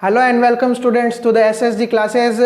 Hello and welcome students to the SSG classes.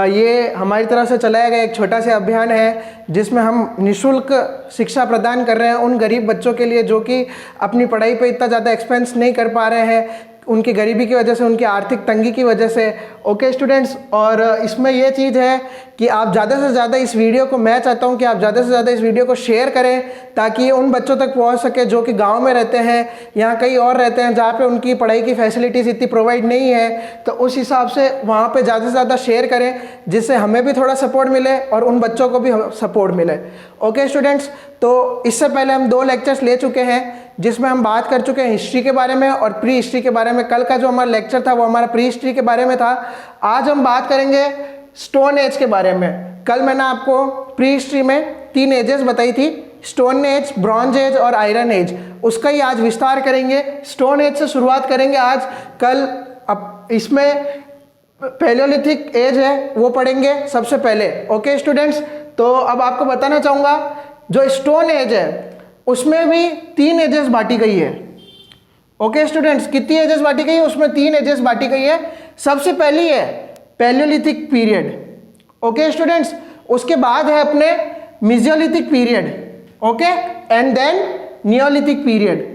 ये हमारी तरफ से चलाया गया एक छोटा सा अभियान है जिसमें हम निशुल्क शिक्षा प्रदान कर रहे हैं उन गरीब बच्चों के लिए जो कि अपनी पढ़ाई पे इतना ज़्यादा एक्सपेंस नहीं कर पा रहे हैं, उनकी गरीबी की वजह से, उनकी आर्थिक तंगी की वजह से। ओके स्टूडेंट्स, और इसमें यह चीज़ है कि आप ज़्यादा से ज़्यादा इस वीडियो को, मैं चाहता हूं कि आप ज़्यादा से ज़्यादा इस वीडियो को शेयर करें ताकि ये उन बच्चों तक पहुंच सके जो कि गांव में रहते हैं, यहाँ कहीं और रहते हैं जहाँ पे उनकी पढ़ाई की फैसिलिटीज़ इतनी प्रोवाइड नहीं है। तो उस हिसाब से वहाँ पे ज़्यादा से ज़्यादा शेयर करें जिससे हमें भी थोड़ा सपोर्ट मिले और उन बच्चों को भी सपोर्ट मिले। ओके स्टूडेंट्स, तो इससे पहले हम 2 लेक्चर्स ले चुके हैं जिसमें हम बात कर चुके हैं हिस्ट्री के बारे में और प्री हिस्ट्री के बारे में। कल का जो हमारा लेक्चर था वो हमारा प्री हिस्ट्री के बारे में था। आज हम बात करेंगे स्टोन एज के बारे में। कल मैंने आपको प्री हिस्ट्री में 3 एजेस बताई थी, स्टोन एज, ब्रॉन्ज एज और आयरन एज। उसका ही आज विस्तार करेंगे। स्टोन एज से शुरुआत करेंगे आज। कल अब इसमें पैलियोलिथिक एज है वो पढ़ेंगे सबसे पहले। ओके स्टूडेंट्स, तो अब आपको बताना चाहूँगा जो स्टोन एज है उसमें भी 3 एजेस बांटी गई है। ओके स्टूडेंट्स, कितनी एजेस बांटी गई है? उसमें 3 एजेस बांटी गई है। सबसे पहली है पैलियोलिथिक पीरियड। ओके स्टूडेंट्स, उसके बाद है अपने mesolithic period, okay, and then neolithic period.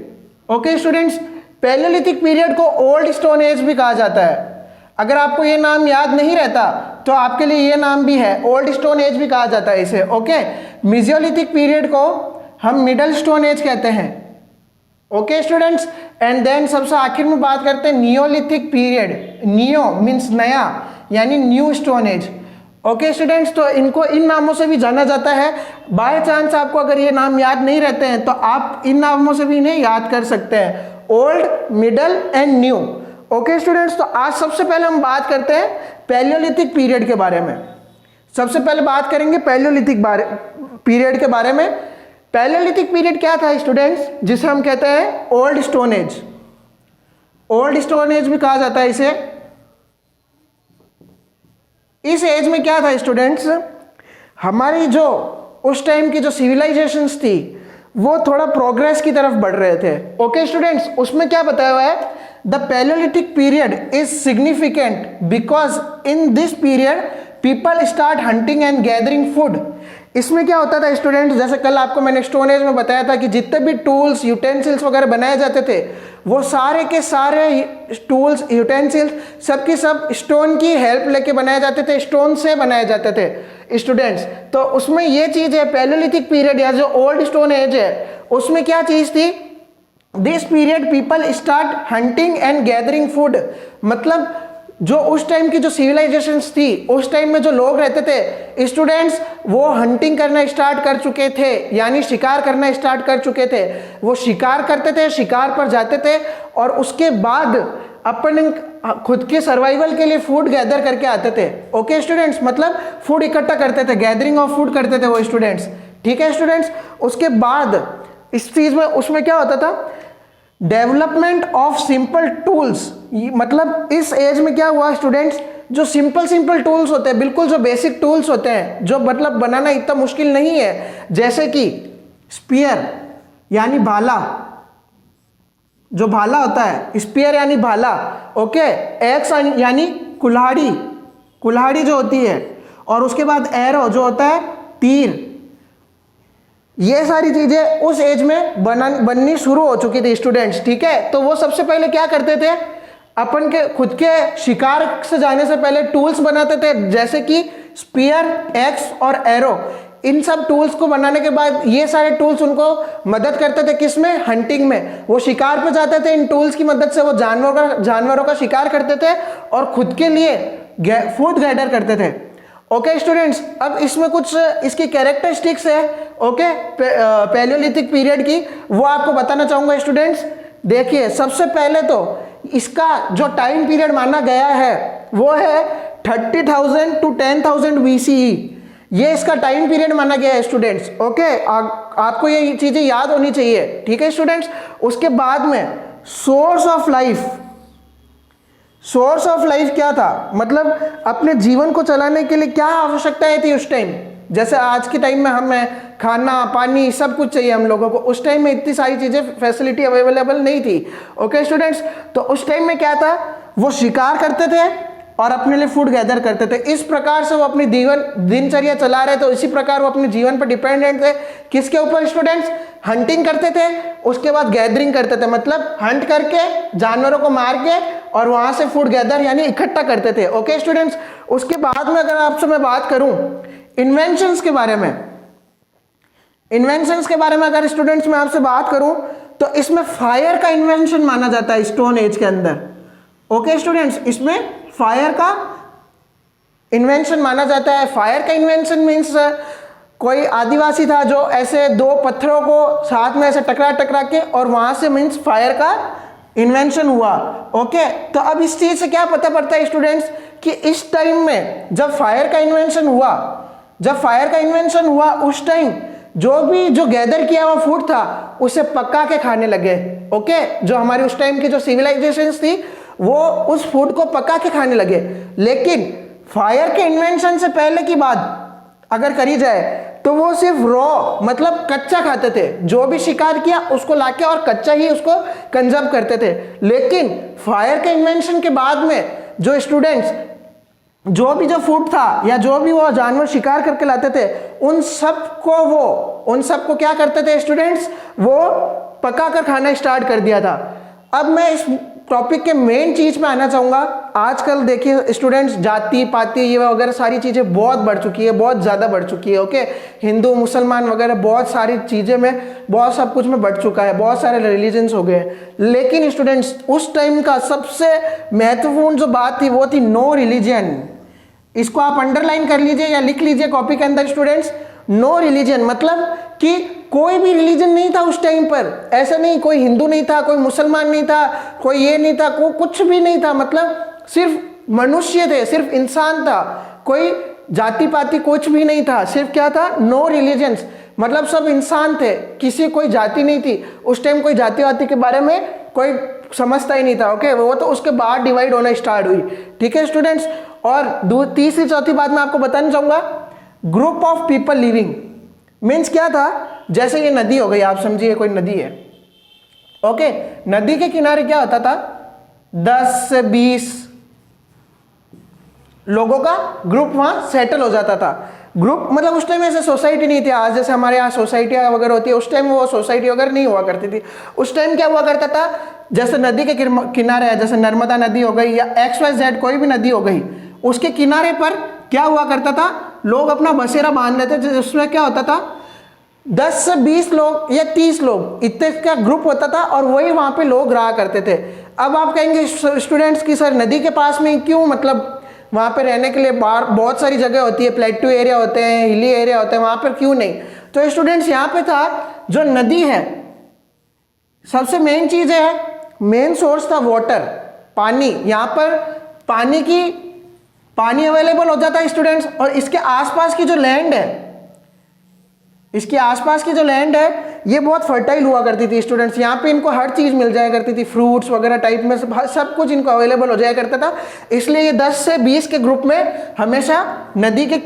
Okay students, paleolithic period को ओल्ड स्टोन एज भी कहा जाता है। अगर आपको ये नाम याद नहीं रहता तो आपके लिए ये नाम भी है, ओल्ड स्टोन एज भी कहा जाता है इसे। ओके, मेसोलिथिक पीरियड को हम मिडल स्टोन एज कहते हैं। ओके स्टूडेंट्स, एंड देन सबसे आखिर में बात करते हैं नियोलिथिक पीरियड। नियो मीन्स नया, यानी new stone age. Okay students, तो इनको इन नामों से भी जाना जाता है। बाय चांस आपको अगर ये नाम याद नहीं रहते हैं तो आप इन नामों से भी इन्हें याद कर सकते हैं, old, middle and new. Okay students, तो आज सबसे पहले हम बात करते हैं पैलियोलिथिक पीरियड के बारे में। सबसे पहले बात करेंगे पैलियोलिथिक पीरियड के बारे में। पैलियोलिथिक पीरियड क्या था स्टूडेंट्स? जिसे हम कहते हैं old stone as. Old stone age भी कहा जाता है इसे। इस एज में क्या था स्टूडेंट्स? हमारी जो उस टाइम की जो सिविलाइजेशंस थी वो थोड़ा प्रोग्रेस की तरफ बढ़ रहे थे। ओके स्टूडेंट्स, उसमें क्या बताया हुआ है? The Palaeolithic period is significant because in this period people start hunting and gathering food. इसमें क्या होता था स्टूडेंट्स? जैसे कल आपको मैंने स्टोन एज में बताया था कि जितने भी टूल्स, यूटेंसिल्स वगैरह बनाए जाते थे वो सारे के सारे टूल्स, यूटेंसिल्स सबकी सब स्टोन की हेल्प लेके बनाए जाते थे, स्टोन से बनाए जाते थे स्टूडेंट्स। तो उसमें ये चीज़ है पैलियोलिथिक पीरियड या जो ओल्ड स्टोन एज है उसमें क्या चीज़ थी? This period people start hunting and gathering food. मतलब जो उस टाइम की जो सिविलाइजेशंस थी, उस टाइम में जो लोग रहते थे स्टूडेंट्स, वो हंटिंग करना स्टार्ट कर चुके थे, यानी शिकार करना स्टार्ट कर चुके थे। वो शिकार करते थे, शिकार पर जाते थे और उसके बाद अपने खुद के सर्वाइवल के लिए फूड गैदर करके आते थे। ओके स्टूडेंट्स, मतलब फूड इकट्ठा करते थे, गैदरिंग ऑफ फूड करते थे वो स्टूडेंट्स। ठीक है स्टूडेंट्स, उसके बाद इस चीज में उसमें क्या होता था? Development of simple tools. मतलब इस एज में क्या हुआ स्टूडेंट्स? जो सिंपल टूल्स होते हैं, बिल्कुल जो बेसिक टूल्स होते हैं, जो मतलब बनाना इतना मुश्किल नहीं है, जैसे कि स्पीयर यानी भाला, जो भाला होता है, स्पीयर यानी भाला, ओके, एक्स यानी कुल्हाड़ी, कुल्हाड़ी जो होती है, और उसके बाद एरो जो होता है तीर। ये सारी चीजें उस एज में बननी शुरू हो चुकी थी स्टूडेंट्स। ठीक है, तो वो सबसे पहले क्या करते थे? अपन के खुद के शिकार से जाने से पहले टूल्स बनाते थे, जैसे कि स्पीयर, एक्स और एरो। इन सब टूल्स को बनाने के बाद ये सारे टूल्स उनको मदद करते थे, किसमें? हंटिंग में। वो शिकार पे जाते थे, इन टूल्स की मदद से वो जानवरों का शिकार करते थे और खुद के लिए फूड गैदर करते थे। ओके स्टूडेंट्स, अब इसमें कुछ इसकी कैरेक्टरिस्टिक्स है, ओके, पैलियोलिथिक पीरियड की, वो आपको बताना चाहूंगा स्टूडेंट्स। देखिए, सबसे पहले तो इसका जो टाइम पीरियड माना गया है वो है 30,000 to 10,000 BCE। ये इसका टाइम पीरियड माना गया है स्टूडेंट्स। ओके, आपको ये चीजें याद होनी चाहिए। ठीक है स्टूडेंट्स, उसके बाद में source of life. Source of life क्या था? मतलब अपने जीवन को चलाने के लिए क्या आवश्यकताएं थी उस टाइम? जैसे आज के टाइम में हमें खाना, पानी सब कुछ चाहिए हम लोगों को, उस टाइम में इतनी सारी चीज़ें, फैसिलिटी अवेलेबल नहीं थी। ओके स्टूडेंट्स, तो उस टाइम में क्या था? वो शिकार करते थे और अपने लिए फूड गैदर करते थे। इस प्रकार से वो अपनी दिनचर्या चला रहे थे। इसी प्रकार वो अपने जीवन पर डिपेंडेंट थे। किसके ऊपर स्टूडेंट्स? हंटिंग करते थे, उसके बाद गैदरिंग करते थे, मतलब हंट करके जानवरों को मार के और वहां से फूड गैदर यानी इकट्ठा करते थे। ओके स्टूडेंट्स, उसके बाद में अगर आपसे मैं बात करूं इन्वेंशंस के बारे में, इन्वेंशंस के बारे में अगर स्टूडेंट्स मैं आपसे बात करूं तो इसमें फायर का इन्वेंशन माना जाता है स्टोन एज के अंदर। ओके स्टूडेंट्स, इसमें फायर का इन्वेंशन माना जाता है। फायर का इन्वेंशन मीन्स कोई आदिवासी था जो ऐसे दो पत्थरों को साथ में ऐसे टकरा के और वहां से मीन्स फायर का इन्वेंशन हुआ। ओके, तो अब इस चीज से क्या पता पड़ता है स्टूडेंट्स कि इस टाइम में जब फायर का इन्वेंशन हुआ उस टाइम जो गैदर किया हुआ फूड था उसे पका के खाने लगे। ओके, जो हमारी उस टाइम की जो सिविलाइजेशंस थी वो उस फूड को पका के खाने लगे। लेकिन फायर के इन्वेंशन से पहले की बात अगर करी जाए तो वो सिर्फ रॉ मतलब कच्चा खाते थे। जो भी शिकार किया उसको लाके और कच्चा ही उसको कंजर्व करते थे। लेकिन फायर के इन्वेंशन के बाद में जो स्टूडेंट्स जो फूड था या जो भी वो जानवर शिकार करके लाते थे उन सबको क्या करते थे स्टूडेंट्स? वो पका कर खाना स्टार्ट कर दिया था। अब मैं इस टॉपिक के मेन चीज में आना चाहूंगा। आजकल देखिए स्टूडेंट्स, जाति पाति ये वगैरह सारी चीजें बहुत बढ़ चुकी है, बहुत ज्यादा बढ़ चुकी है। ओके, हिंदू मुसलमान वगैरह बहुत सारी चीजें में बहुत सब कुछ में बढ़ चुका है, बहुत सारे रिलीजन्स हो गए हैं। लेकिन स्टूडेंट्स उस टाइम का सबसे महत्वपूर्ण जो बात थी वो थी नो रिलीजन। इसको आप अंडरलाइन कर लीजिए या लिख लीजिए कॉपी के अंदर स्टूडेंट्स। नो रिलीजन मतलब कि कोई भी रिलीजन नहीं था उस टाइम पर। ऐसा नहीं, कोई हिंदू नहीं था, कोई मुसलमान नहीं था, कोई ये नहीं था, कुछ भी नहीं था। मतलब सिर्फ मनुष्य थे, सिर्फ इंसान था, कोई जाति पाति कुछ भी नहीं था। सिर्फ क्या था? नो रिलीजन्स, मतलब सब इंसान थे, किसी कोई जाति नहीं थी। उस टाइम कोई जाति वाति के बारे में कोई समझता ही नहीं था। ओके, वो तो उसके बाद डिवाइड होना स्टार्ट हुई। ठीक है स्टूडेंट्स, और तीसरी चौथी बात मैं आपको बताना चाहूंगा, group of people living means क्या था? जैसे ये नदी हो गई, आप समझिए कोई नदी है। ओके, नदी के किनारे क्या होता था? 10 से 20 लोगों का ग्रुप वहां सेटल हो जाता था। ग्रुप मतलब उस टाइम ऐसे सोसाइटी नहीं थी, आज जैसे हमारे यहाँ सोसाइटियाँ वगैरह होती है। उस टाइम वो सोसाइटी वगैरह नहीं हुआ करती थी। उस टाइम क्या हुआ करता था? जैसे नदी के किनारे है, जैसे नर्मदा नदी हो गई या XYZ कोई भी नदी हो गई, उसके किनारे पर क्या हुआ करता था? लोग अपना बसेरा बांध लेते थे, जिसमें क्या होता था 10 से 20 लोग या 30 लोग इतने का ग्रुप होता था और वही वहां पे लोग रहा करते थे। अब आप कहेंगे स्टूडेंट्स की सर नदी के पास में क्यों, मतलब वहां पे रहने के लिए बाहर बहुत सारी जगह होती है, प्लेट्यू एरिया होते हैं, हिली एरिया होते हैं, वहां पर क्यों नहीं? तो स्टूडेंट्स यहाँ पे था जो नदी है, सबसे मेन चीज है, मेन सोर्स था वाटर, पानी। यहाँ पर पानी अवेलेबल हो जाता है स्टूडेंट्स। और इसके आसपास की जो लैंड है, ये बहुत फर्टाइल हुआ करती थी स्टूडेंट्स। यहाँ पे इनको हर चीज मिल जाया करती थी, फ्रूट्स वगैरह टाइप में सब कुछ इनको अवेलेबल हो जाया करता था। इसलिए ये 10 से 20 के ग्रुप में हमेशा नदी के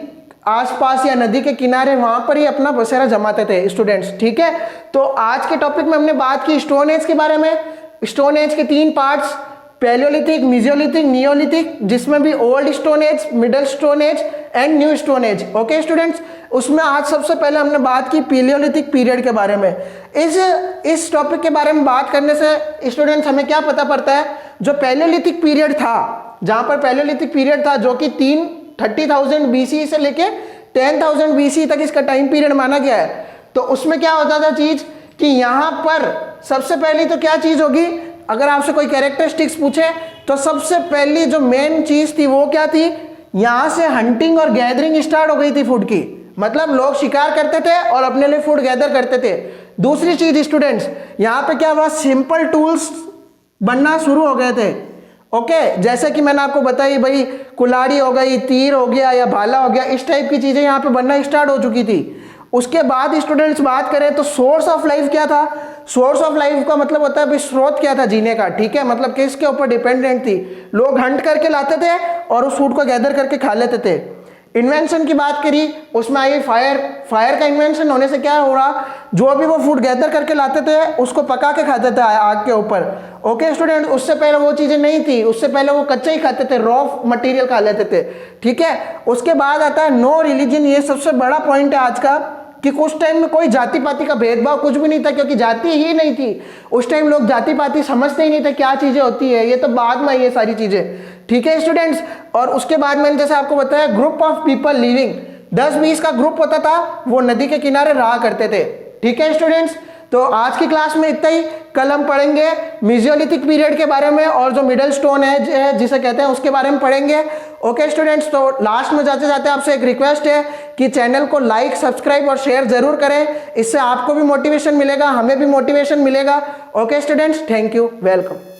आसपास या नदी के किनारे वहां पर ही अपना बसेरा जमाते थे स्टूडेंट्स। ठीक है, तो आज के टॉपिक में हमने बात की स्टोन एज के बारे में। स्टोन एज के 3 पार्ट्स, पैलियोलिथिक, मीजियोलिथिक, नियोलिथिक, जिसमें भी old stone as, middle stone age and new stone age. Okay students, उसमें आज सबसे पहले हमने बात की पैलियोलिथिक पीरियड के बारे में। इस टॉपिक के बारे में बात करने से स्टूडेंट्स हमें क्या पता पड़ता है? जो पैलियोलिथिक पीरियड था, जहां पर पैलियोलिथिक पीरियड था जो कि 30,000 BC से लेके 10,000 BC तक इसका टाइम पीरियड माना गया है। तो उसमें क्या होता था चीज कि यहाँ पर सबसे पहली तो क्या चीज होगी, अगर आपसे कोई कैरेक्टरिस्टिक्स पूछे तो सबसे पहली जो मेन चीज थी वो क्या थी? यहां से हंटिंग और गैदरिंग स्टार्ट हो गई थी फूड की, मतलब लोग शिकार करते थे और अपने लिए फूड गैदर करते थे। दूसरी चीज स्टूडेंट्स, यहां पे क्या हुआ? सिंपल टूल्स बनना शुरू हो गए थे। ओके, जैसे कि मैंने आपको बताई भाई, कुल्हाड़ी हो गई, तीर हो गया या भाला हो गया, इस टाइप की चीजें यहाँ पे बनना स्टार्ट हो चुकी थी। उसके बाद स्टूडेंट्स बात करें तो सोर्स ऑफ लाइफ क्या था? सोर्स ऑफ लाइफ का मतलब होता है भाई स्रोत क्या था जीने का। ठीक है, मतलब किसके ऊपर डिपेंडेंट थी? लोग हंट करके लाते थे और उस फूड को गैदर करके खा लेते थे। इन्वेंशन की बात करी, उसमें आई फायर। फायर का इन्वेंशन होने से क्या हो रहा, जो भी वो फूड गैदर करके लाते थे उसको पका के खाते थे आग के ऊपर। ओके स्टूडेंट, उससे पहले वो चीज़ें नहीं थी, उससे पहले वो कच्चा ही खाते थे, रॉ मटेरियल खा लेते थे। ठीक है, उसके बाद आता है नो रिलीजन। ये सबसे बड़ा पॉइंट है आज का, कि उस टाइम में कोई जाति पाति का भेदभाव कुछ भी नहीं था, क्योंकि जाति ही नहीं थी उस टाइम। लोग जाति पाति समझते ही नहीं थे क्या चीज़ें होती है, ये तो बाद में ये सारी चीज़ें। ठीक है स्टूडेंट्स, और उसके बाद मैंने जैसे आपको बताया ग्रुप ऑफ पीपल लिविंग, 10-20 का ग्रुप होता था, वो नदी के किनारे रहा करते थे। ठीक है स्टूडेंट्स, तो आज की क्लास में इतना ही। कल हम पढ़ेंगे मेसोलिथिक पीरियड के बारे में, और जो मिडल स्टोन है जिसे कहते हैं उसके बारे में पढ़ेंगे। ओके स्टूडेंट्स, तो लास्ट में जाते जाते आपसे एक रिक्वेस्ट है कि चैनल को लाइक, सब्सक्राइब और शेयर जरूर करें, इससे आपको भी मोटिवेशन मिलेगा, हमें भी मोटिवेशन मिलेगा। Okay students, thank you, welcome.